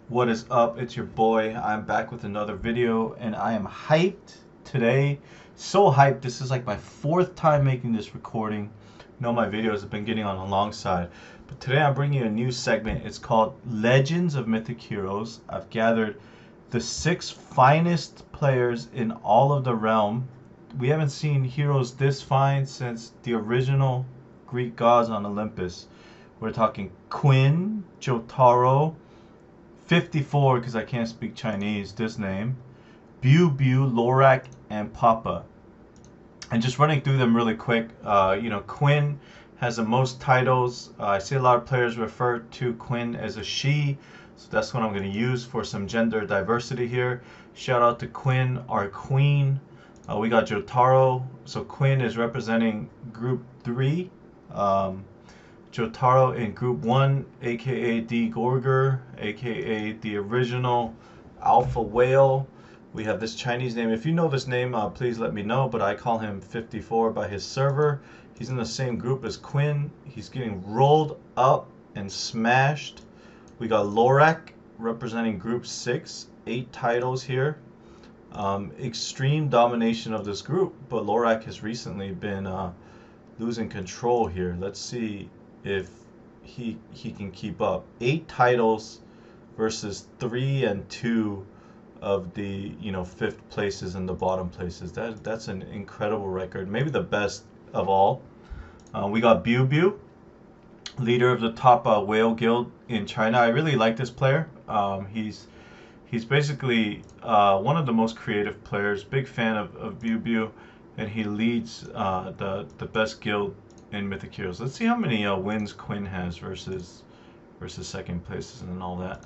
What is up? It's your boy. I'm back with another video and I am hyped today. So hyped. This is like my fourth time making this recording. No, my videos have been getting on a long side. But today I'm bringing you a new segment. It's called Legends of Mythic Heroes. I've gathered the 6 finest players in all of the realm. We haven't seen heroes this fine since the original Greek gods on Olympus. We're talking Quiin, Jotaro, 54 because I can't speak Chinese, this name, Biu Biu, Llorac, and Papa. And just running through them really quick, Quiin has the most titles. I see a lot of players refer to Quiin as a she, so that's what I'm going to use for some gender diversity here. Shout out to Quiin, our queen. We got Jotaro, so Quiin is representing Group 3. Jotaro in Group 1, aka DeeGorGor, aka the original Alpha Whale. We have this Chinese name. If you know this name, please let me know, but I call him 54 by his server. He's in the same group as Quiin. He's getting rolled up and smashed. We got Llorac representing Group 6, 8 titles here. Extreme domination of this group, but Llorac has recently been losing control here. Let's see if he can keep up. 8 titles versus 3 and 2 of the 5th places and the bottom places. That's an incredible record, maybe the best of all. We got Biu Biu, leader of the top whale guild in China. I really like this player. He's basically one of the most creative players. Big fan of Biu Biu, and he leads the best guild in Mythic Heroes. Let's see how many wins Quiin has versus second places and all that.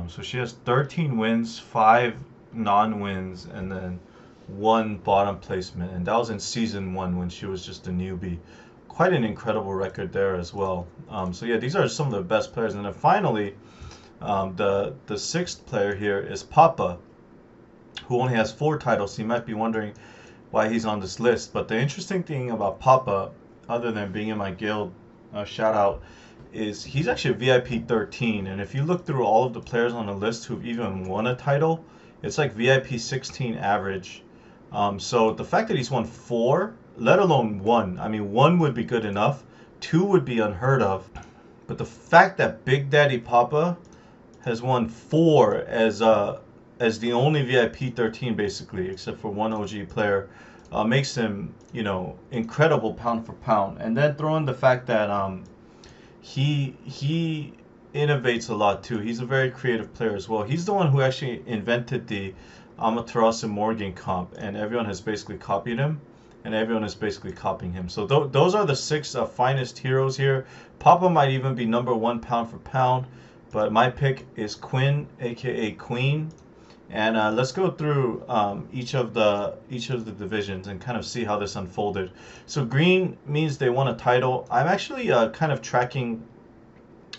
So she has 13 wins, 5 non-wins, and then 1 bottom placement. And that was in Season 1 when she was just a newbie. Quite an incredible record there as well. So yeah, these are some of the best players. And then finally, the 6th player here is Papa, who only has 4 titles. So you might be wondering why he's on this list. But the interesting thing about Papa, other than being in my guild, shout out, is he's actually a VIP 13. And if you look through all of the players on the list who've even won a title, it's like VIP 16 average. So the fact that he's won 4, let alone 1, I mean 1 would be good enough, 2 would be unheard of. But the fact that Big Daddy Papa has won 4 as the only VIP 13 basically, except for 1 OG player, makes him, incredible pound for pound. And then throw in the fact that he innovates a lot too. He's a very creative player as well. He's the one who actually invented the Amaterasu Morgan comp, and everyone has basically copied him, and everyone is basically copying him. So those are the 6 finest heroes here. Papa might even be number 1 pound for pound, but my pick is Quiin, aka Quiin. And let's go through each of the divisions and kind of see how this unfolded. So green means they won a title. I'm actually kind of tracking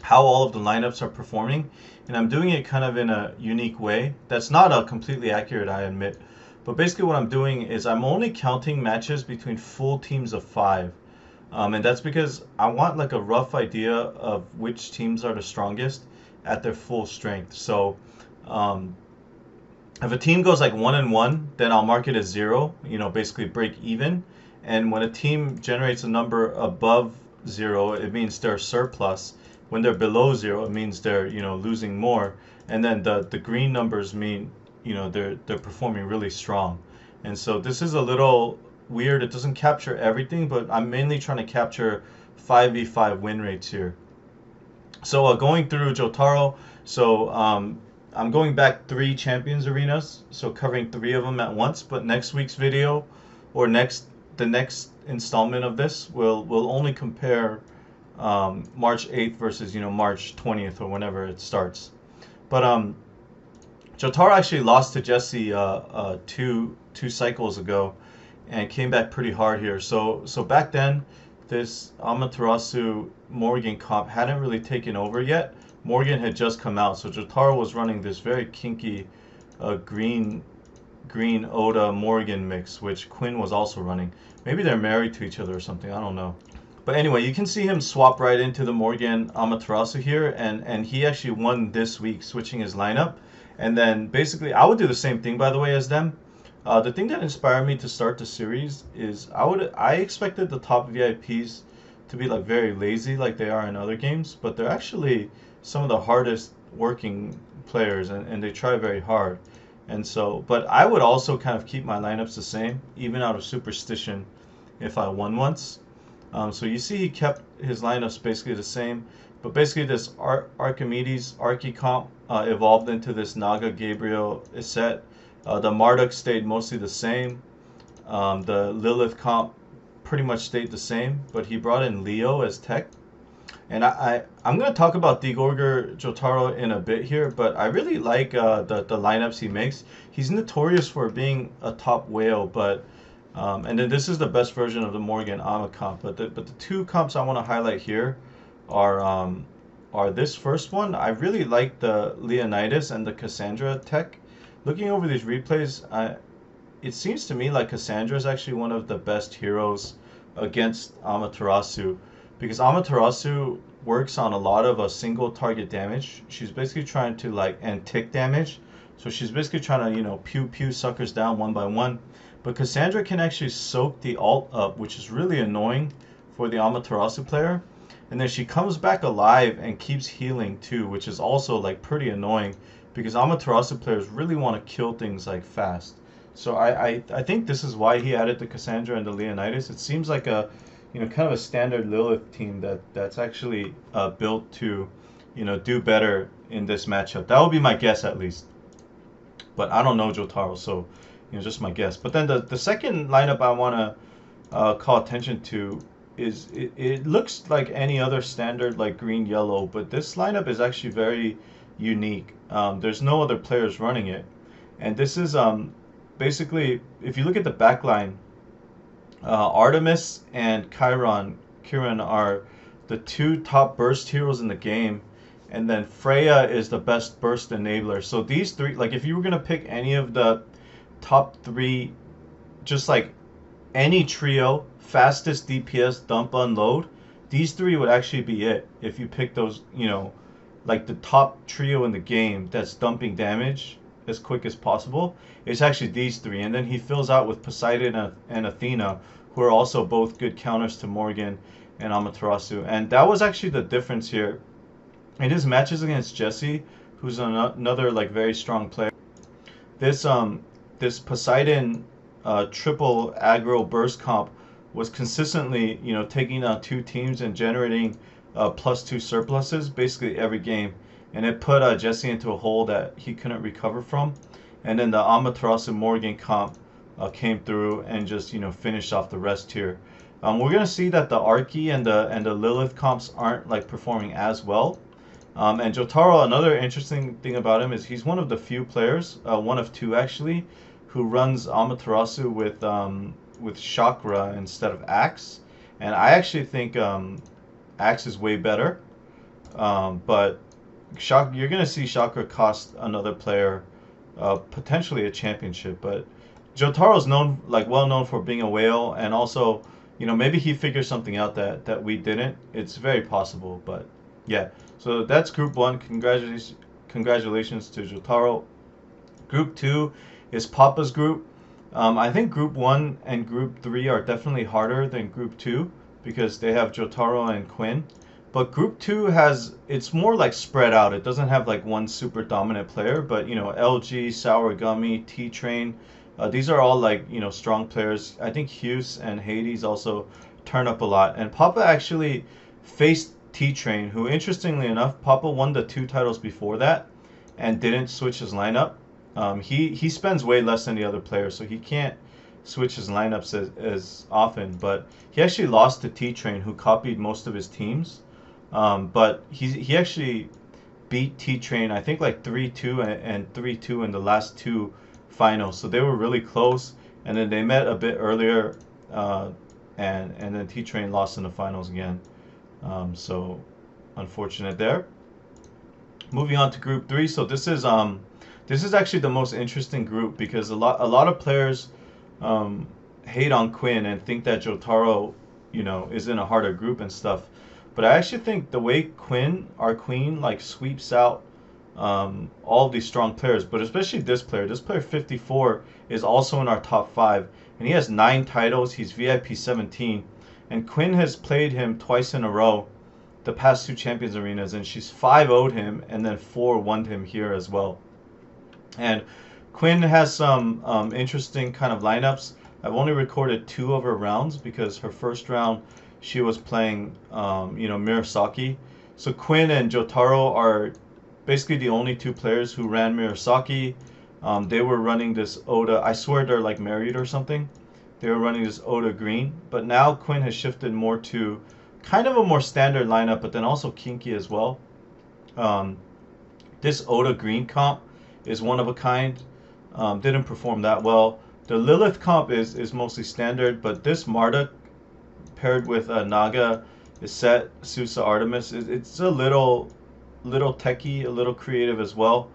how all of the lineups are performing, and I'm doing it kind of in a unique way. That's not completely accurate, I admit. But basically what I'm doing is I'm only counting matches between full teams of 5. And that's because I want like a rough idea of which teams are the strongest at their full strength. So if a team goes like 1-1, then I'll mark it as 0, basically break even. And when a team generates a number above 0, it means they're surplus. When they're below 0, it means they're, losing more. And then the green numbers mean, they're performing really strong. And so this is a little weird. It doesn't capture everything, but I'm mainly trying to capture 5v5 win rates here. So going through Jotaro, so I'm going back 3 Champions Arenas, so covering 3 of them at once. But next week's video, or the next installment of this, will only compare March 8th versus March 20th or whenever it starts. But Jotaro actually lost to Jesse two cycles ago, and came back pretty hard here. So back then, this Amaterasu Morgan comp hadn't really taken over yet. Morgan had just come out, so Jotaro was running this very kinky green Oda Morgan mix, which Quiin was also running. Maybe they're married to each other or something, I don't know. But anyway, you can see him swap right into the Morgan Amaterasu here, and he actually won this week switching his lineup. And then basically, I would do the same thing, by the way, as them. The thing that inspired me to start the series is I expected the top VIPs to be like very lazy like they are in other games, but they're actually some of the hardest working players, and they try very hard. And so, but I would also kind of keep my lineups the same, even out of superstition, if I won once. So you see he kept his lineups basically the same, but basically this Archimedes Archicomp evolved into this Naga Gabriel Iset. The Marduk stayed mostly the same. The Lilith comp pretty much stayed the same, but he brought in Leo as tech. And I'm going to talk about DeeGorGor Jotaro in a bit here, but I really like the lineups he makes. He's notorious for being a top whale, but and then this is the best version of the Morgan Ama comp. But the two comps I want to highlight here are this first one. I really like the Leonidas and the Cassandra tech. Looking over these replays, it seems to me like Cassandra is actually one of the best heroes against Amaterasu, because Amaterasu works on a lot of single target damage. She's basically trying to and tick damage. So she's basically trying to, pew pew suckers down one by one. But Cassandra can actually soak the ult up, which is really annoying for the Amaterasu player. And then she comes back alive and keeps healing too, which is also pretty annoying, because Amaterasu players really want to kill things fast. So I think this is why he added the Cassandra and the Leonidas. It seems like a kind of a standard Lilith team that's actually built to do better in this matchup. That would be my guess at least. But I don't know Jotaro, so just my guess. But then the second lineup I want to call attention to is it looks like any other standard green yellow, but this lineup is actually very unique. There's no other players running it, and this is basically, if you look at the back line, Artemis and Quiin are the two top burst heroes in the game, and then Freya is the best burst enabler. So these three, if you were gonna pick any of the top three, just any trio, fastest DPS, dump, unload, these three would actually be it. If you pick those, the top trio in the game that's dumping damage as quick as possible, it's actually these three. And then he fills out with Poseidon and Athena, who are also both good counters to Morgan and Amaterasu. And that was actually the difference here. In his matches against Jesse, who's another very strong player, this Poseidon triple aggro burst comp was consistently taking down two teams and generating +2 surpluses basically every game, and it put Jesse into a hole that he couldn't recover from. And then the Amaterasu Morgan comp came through and just finished off the rest here. We're gonna see that the Archie and the Lilith comps aren't performing as well. And Jotaro, another interesting thing about him is he's one of the few players, one of two actually, who runs Amaterasu with Chakra instead of Axe. And I actually think Axe is way better, but you're gonna see Chakra cost another player potentially a championship. But Jotaro's well known for being a whale, and also maybe he figured something out that we didn't. It's very possible, but yeah. So that's Group 1. Congratulations to Jotaro. Group 2 is Papa's group. I think Group 1 and Group 3 are definitely harder than Group 2 because they have Jotaro and Quiin. But Group 2 it's more spread out. It doesn't have one super dominant player, but LG, Sour Gummy, T-Train, these are all strong players. I think Hughes and Hades also turn up a lot. And Papa actually faced T-Train, who interestingly enough, Papa won the 2 titles before that and didn't switch his lineup. He spends way less than the other players, so he can't switch his lineups as often. But he actually lost to T-Train, who copied most of his teams. But he actually beat T-Train, I think 3-2 and 3-2 in the last 2 finals. So they were really close, and then they met a bit earlier, and then T-Train lost in the finals again. So unfortunate there. Moving on to Group 3. So this is actually the most interesting group because a lot of players hate on Quiin and think that Jotaro you know, is in a harder group and stuff. But I actually think the way our Queen, like sweeps out all of these strong players, but especially this player 54 is also in our top five, and he has 9 titles. He's VIP 17, and Quiin has played him twice in a row, the past 2 Champions Arenas, and she's 5-0'd him and then 4-1'd him here as well. And Quiin has some interesting kind of lineups. I've only recorded 2 of her rounds because her first round she was playing, you know, Murasaki. So Quiin and Jotaro are basically the only 2 players who ran Murasaki. They were running this Oda. I swear they're like married or something. They were running this Oda green, but now Quiin has shifted more to kind of a more standard lineup, but then also kinky as well. Um, this Oda green comp is one of a kind. Didn't perform that well. The Lilith comp is mostly standard, but this Marduk paired with Naga, Iset, Susa, Artemis, it's a little techy, a little creative as well.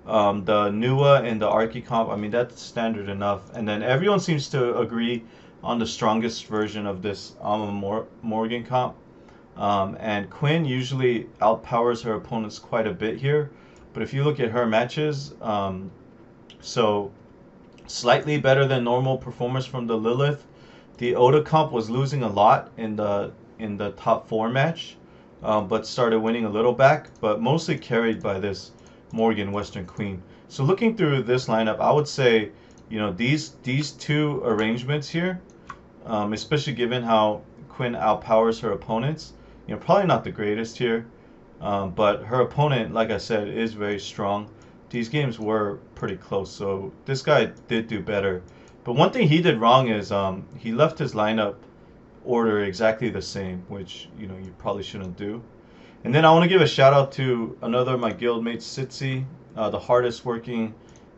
The Nua and the Archie comp, I mean, that's standard enough. And then everyone seems to agree on the strongest version of this Morgan comp. And Quiin usually outpowers her opponents quite a bit here. But if you look at her matches, so slightly better than normal performance from the Lilith. The Oda comp was losing a lot in the top 4 match, but started winning a little back, but mostly carried by this Morgan Western Queen. So looking through this lineup, I would say, you know, these 2 arrangements here, especially given how Quiin outpowers her opponents, you know, probably not the greatest here, but her opponent, like I said, is very strong. These games were pretty close, so this guy did do better. But one thing he did wrong is he left his lineup order exactly the same, which, you know, you probably shouldn't do. And then I want to give a shout out to another of my guildmates, Sitsi, the hardest working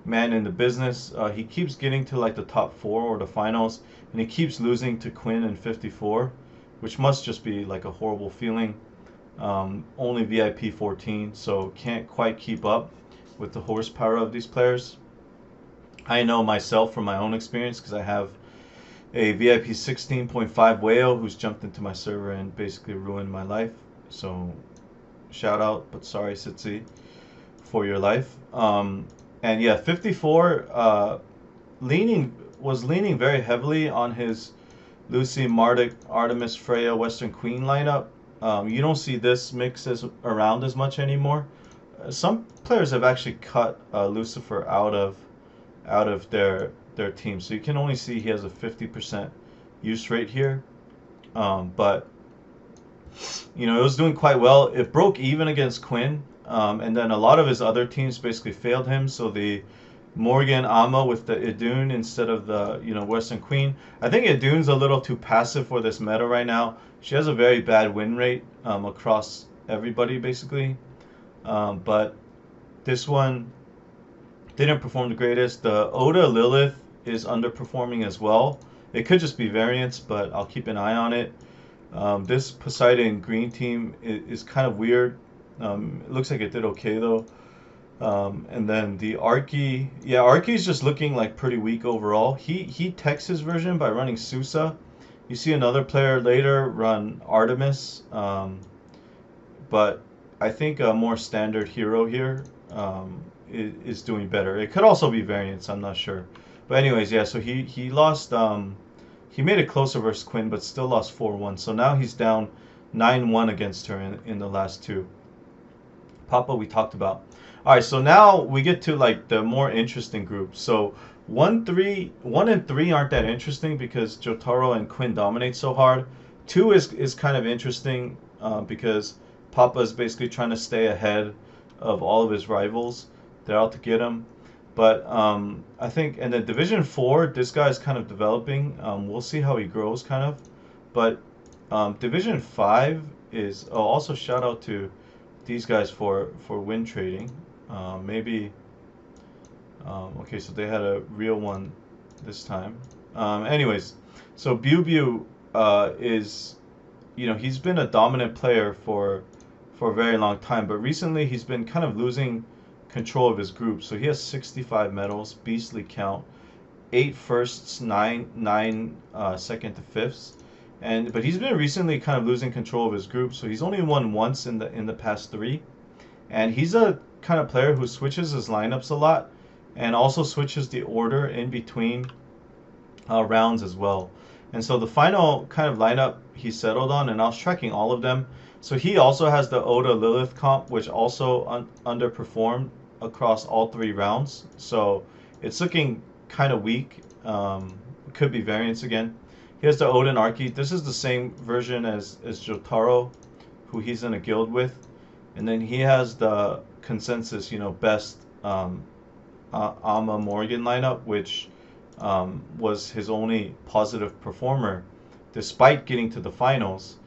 man in the business. He keeps getting to like the top 4 or the finals, and he keeps losing to Quiin in 54, which must just be like a horrible feeling. Only VIP 14, so can't quite keep up with the horsepower of these players. I know myself from my own experience because I have a VIP 16.5 whale who's jumped into my server and basically ruined my life. So shout out, but sorry, Sitsi, for your life. And yeah, 54 was leaning very heavily on his Lucy, Marduk, Artemis, Freya, Western Queen lineup. You don't see this mix around as much anymore. Some players have actually cut Lucifer out of their team, so you can only see he has a 50% use rate here. But you know, it was doing quite well. It broke even against Quiin, and then a lot of his other teams basically failed him. So the Morgan Amma with the Idun instead of the, you know, Western Queen. I think Idun's a little too passive for this meta right now. She has a very bad win rate across everybody basically. But this one didn't perform the greatest. The Oda Lilith is underperforming as well. It could just be variance, but I'll keep an eye on it. This Poseidon green team is kind of weird. It looks like it did okay though. And then the Archie, yeah, Archie's just looking like pretty weak overall. He techs his version by running Susa. You see another player later run Artemis, but I think a more standard hero here is doing better. It could also be variance, I'm not sure. But anyways, yeah, so he lost, he made it closer versus Quiin, but still lost 4-1. So now he's down 9-1 against her in the last 2. Papa we talked about. Alright, so now we get to like the more interesting groups. So 1 and 3 aren't that interesting because Jotaro and Quiin dominate so hard. 2 is kind of interesting because Papa is basically trying to stay ahead of all of his rivals. They're out to get him. But I think, and then Division 4, this guy is kind of developing. We'll see how he grows, kind of. But Division 5 is, oh, also shout out to these guys for win trading. Maybe, okay, so they had a real one this time. Anyways, so Biu Biu is, you know, he's been a dominant player for a very long time, but recently he's been kind of losing control of his group. So he has 65 medals, beastly count, 8 firsts, 9 second to fifths, but he's been recently kind of losing control of his group, so he's only won once in the past three. And he's a kind of player who switches his lineups a lot, and also switches the order in between rounds as well. And so the final kind of lineup he settled on, and I was tracking all of them. So he also has the Oda Lilith comp, which also underperformed across all three rounds. So it's looking kind of weak. Could be variance again. He has the Odin Archie. This is the same version as Jotaro, who he's in a guild with. And then he has the consensus, best Ama Morgan lineup, which was his only positive performer, despite getting to the finals.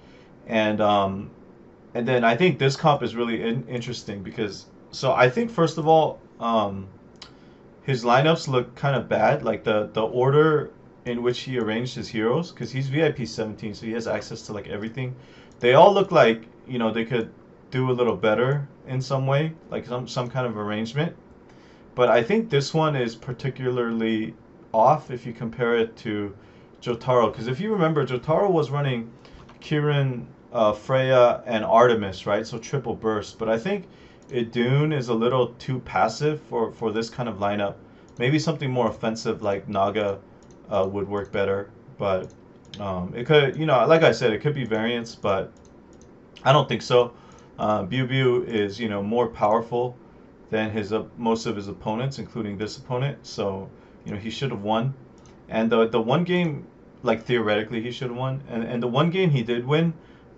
And then I think this comp is really interesting because I think first of all, his lineups look kind of bad, like the order in which he arranged his heroes, because he's VIP 17, so he has access to like everything. They all look like they could do a little better in some way, like some kind of arrangement. But I think this one is particularly off if you compare it to Jotaro, because if you remember, Jotaro was running Quiin, Freya, and Artemis, right? So triple burst. But I think Idun is a little too passive for this kind of lineup. Maybe something more offensive like Naga would work better. But it could, like I said, it could be variance, but I don't think so. Biu Biu is, more powerful than most of his opponents, including this opponent. So, he should have won. And the one game, like theoretically, he should have won. And the one game he did win,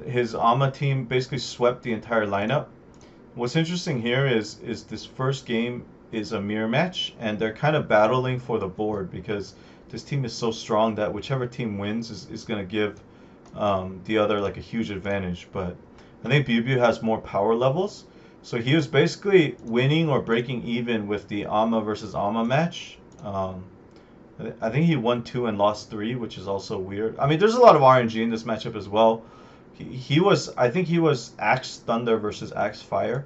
his Ama team basically swept the entire lineup. What's interesting here is this first game is a mirror match, and they're kind of battling for the board because this team is so strong that whichever team wins is going to give the other like a huge advantage. But I think Biu Biu has more power levels. So he was basically winning or breaking even with the Ama versus Ama match. I think he won 2 and lost 3, which is also weird. I mean, there's a lot of RNG in this matchup as well. I think he was Axe Thunder versus Axe Fire.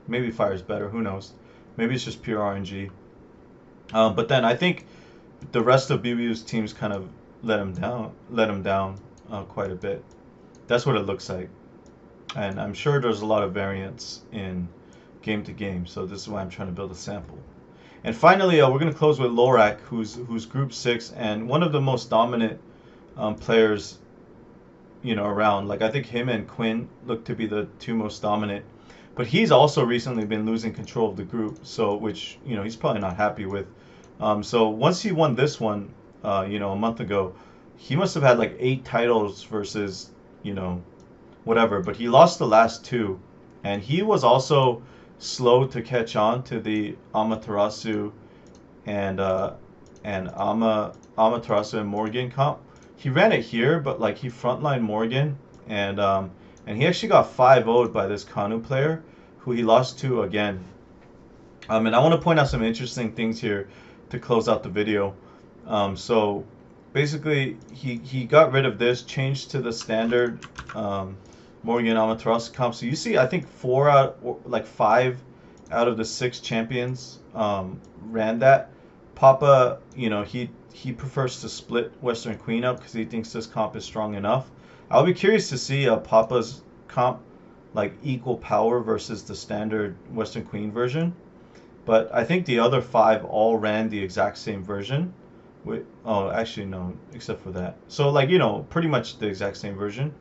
Maybe Fire is better, who knows. Maybe it's just pure RNG. But then I think the rest of Biu Biu's teams kind of let him down quite a bit. That's what it looks like. And I'm sure there's a lot of variance in game to game, so this is why I'm trying to build a sample. And finally, we're going to close with Llorac, who's Group 6 and one of the most dominant players, around. Like I think him and Quiin look to be the two most dominant. But he's also recently been losing control of the group, so which he's probably not happy with. So once he won this one, a month ago, he must have had like 8 titles versus whatever, but he lost the last 2, and he was also slow to catch on to the Amaterasu and Amaterasu and Morgan comp. He ran it here, but like he frontlined Morgan, and he actually got 5-0'd by this Kanu player, who he lost to again. And I want to point out some interesting things here to close out the video. So basically, he got rid of this, changed to the standard Morgan Amaterasu comp. So you see, I think 5 out of the 6 champions ran that. Papa, he prefers to split Western Quiin up because he thinks this comp is strong enough. I'll be curious to see Papa's comp like equal power versus the standard Western Quiin version. But I think the other 5 all ran the exact same version. Oh, actually no, except for that. So like pretty much the exact same version.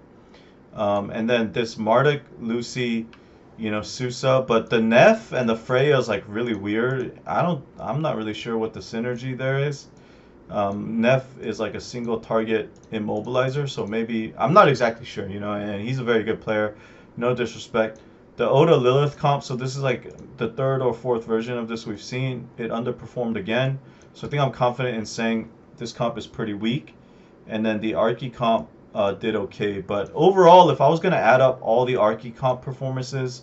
And then this Marduk, Lucy, Susa, but the Neff and the Freya is like really weird. I'm not really sure what the synergy there is. Neff is like a single target immobilizer, so maybe I'm not exactly sure, and he's a very good player. No disrespect. The Oda Lilith comp, so this is like the 3rd or 4th version of this we've seen. It underperformed again, so I think I'm confident in saying this comp is pretty weak. And then the Archie comp did okay, but overall, if I was going to add up all the Archie comp performances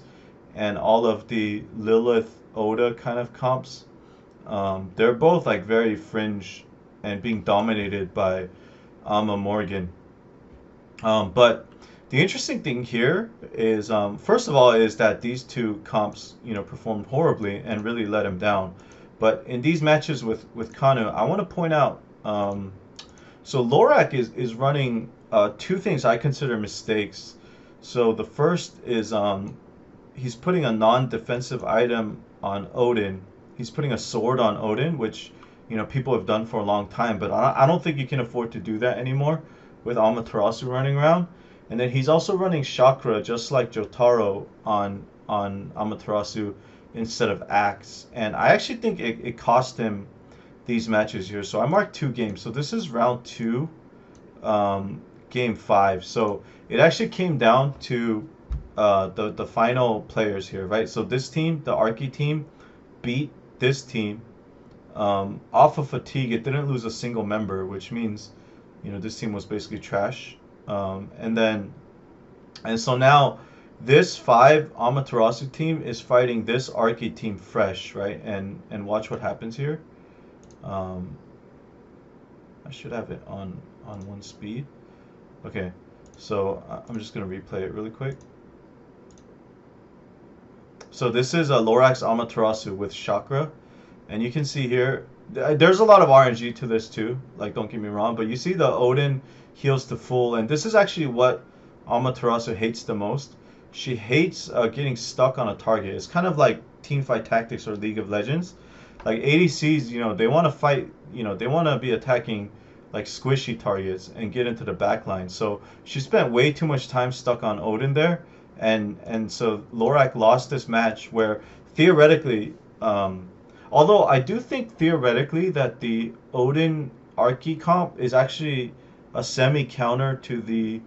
and all of the Lilith Oda kind of comps, they're both like very fringe and being dominated by Ama Morgan. But the interesting thing here is, first of all, is that these 2 comps, performed horribly and really let him down. But in these matches with Kanu, I want to point out, so Llorac is running two things I consider mistakes. So the first is he's putting a non-defensive item on Odin. He's putting a sword on Odin, which people have done for a long time, but I don't think you can afford to do that anymore with Amaterasu running around. And then he's also running Chakra just like Jotaro on Amaterasu instead of Axe. And I actually think it cost him these matches here. So I marked 2 games. So this is round 2, game 5. So it actually came down to the final players here, right? So this team, the Archie team, beat this team off of fatigue. It didn't lose a single member, which means this team was basically trash. And so now this 5 Amaterasu team is fighting this Archie team fresh, right? And watch what happens here. I should have it on 1 speed. Okay, so I'm just gonna replay it really quick. So this is a Llorac's Amaterasu with Chakra, and you can see here there's a lot of RNG to this too, like, don't get me wrong, but you see the Odin heals to full, and this is actually what Amaterasu hates the most. She hates getting stuck on a target. It's kind of like Teamfight Tactics or League of Legends. Like ADCs, they want to fight, they want to be attacking like squishy targets and get into the back line. So she spent way too much time stuck on Odin there, and so Llorac lost this match where theoretically, although I do think theoretically that the Odin Archie comp is actually a semi-counter to the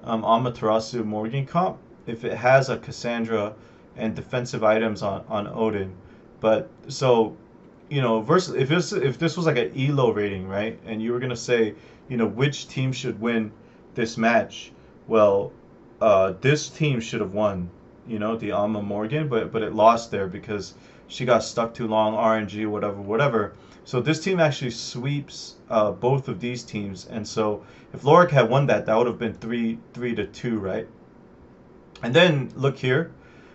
Amaterasu Morgan comp if it has a Cassandra and defensive items on Odin. But so, versus if this was like an ELO rating, right? And you were gonna say, which team should win this match? Well, this team should have won, the Ama Morgan, but it lost there because she got stuck too long, RNG, whatever. So this team actually sweeps both of these teams, and so if Llorac had won that would have been 3-2, right? And then look here.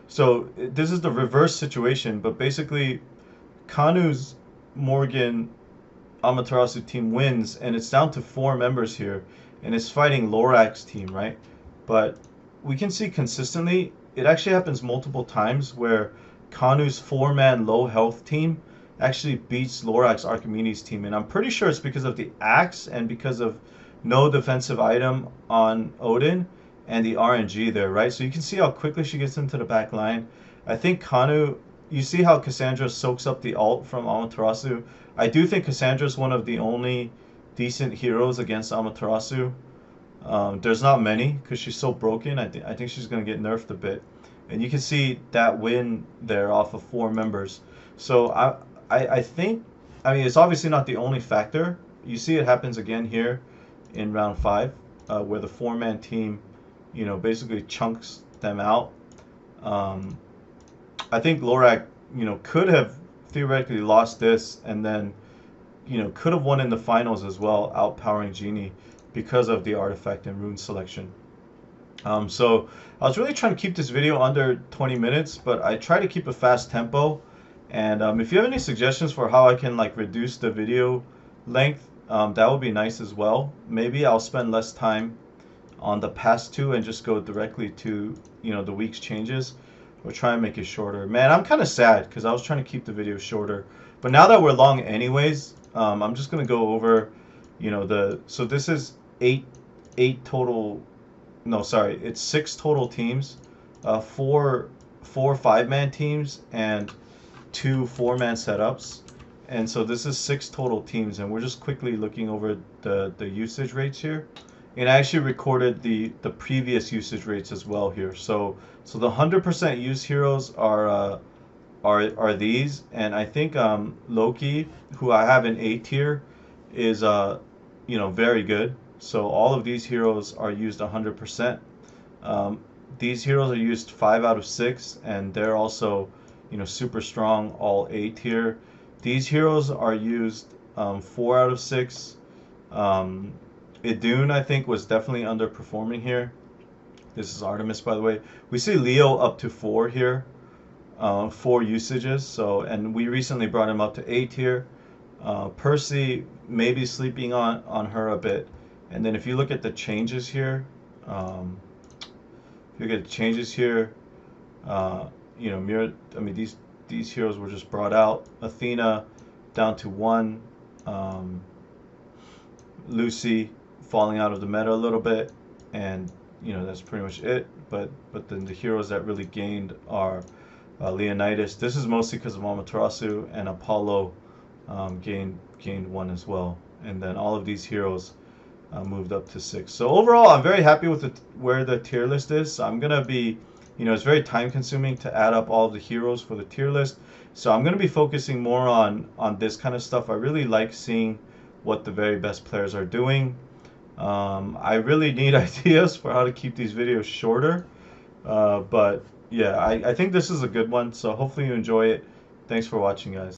So this is the reverse situation, but basically Kanu's Morgan Amaterasu team wins, and it's down to 4 members here, and it's fighting Llorac's team, right? But we can see consistently, it actually happens multiple times where Kanu's 4-man low health team actually beats Llorac's Archimedes team, and I'm pretty sure it's because of the axe and because of no defensive item on Odin and the RNG there, right? So you can see how quickly she gets into the back line. I think Kanu, you see how Cassandra soaks up the ult from Amaterasu. I do think Cassandra is one of the only decent heroes against Amaterasu. There's not many because she's so broken. I think she's going to get nerfed a bit. And you can see that win there off of 4 members. So I think, it's obviously not the only factor. You see it happens again here in round 5 where the 4-man team, basically chunks them out. I think Llorac, could have theoretically lost this and then, could have won in the finals as well, outpowering Genie because of the artifact and rune selection. So I was really trying to keep this video under 20 minutes, but I try to keep a fast tempo. And if you have any suggestions for how I can reduce the video length, that would be nice as well. Maybe I'll spend less time on the past 2 and just go directly to the week's changes, or try and make it shorter. Man, I'm kind of sad because I was trying to keep the video shorter, but now that we're long anyways, I'm just gonna go over so this is 8 total, no, sorry, it's 6 total teams, 4 5-man teams and 2 4-man setups. And so this is 6 total teams, and we're just quickly looking over the usage rates here. And I actually recorded the previous usage rates as well here. So the 100% use heroes are these, and I think Loki, who I have in A tier, is very good. So all of these heroes are used 100%. These heroes are used 5 out of 6, and they're also super strong, all A tier. These heroes are used 4 out of 6. Idun, I think, was definitely underperforming here. This is Artemis, by the way. We see Leo up to 4 here, 4 usages. So, and we recently brought him up to A tier. Percy, maybe sleeping on her a bit. And then if you look at the changes here, if you look at the changes here, you know, I mean, these heroes were just brought out. Athena down to 1. Lucy falling out of the meta a little bit, and you know that's pretty much it. But then the heroes that really gained are Leonidas. This is mostly because of Amaterasu, and Apollo gained 1 as well. And then all of these heroes moved up to 6. So overall, I'm very happy with where the tier list is. So I'm gonna be, you know, it's very time consuming to add up all of the heroes for the tier list. So I'm gonna be focusing more on this kind of stuff. I really like seeing what the very best players are doing. I really need ideas for how to keep these videos shorter. But yeah, I think this is a good one. So hopefully you enjoy it. Thanks for watching, guys.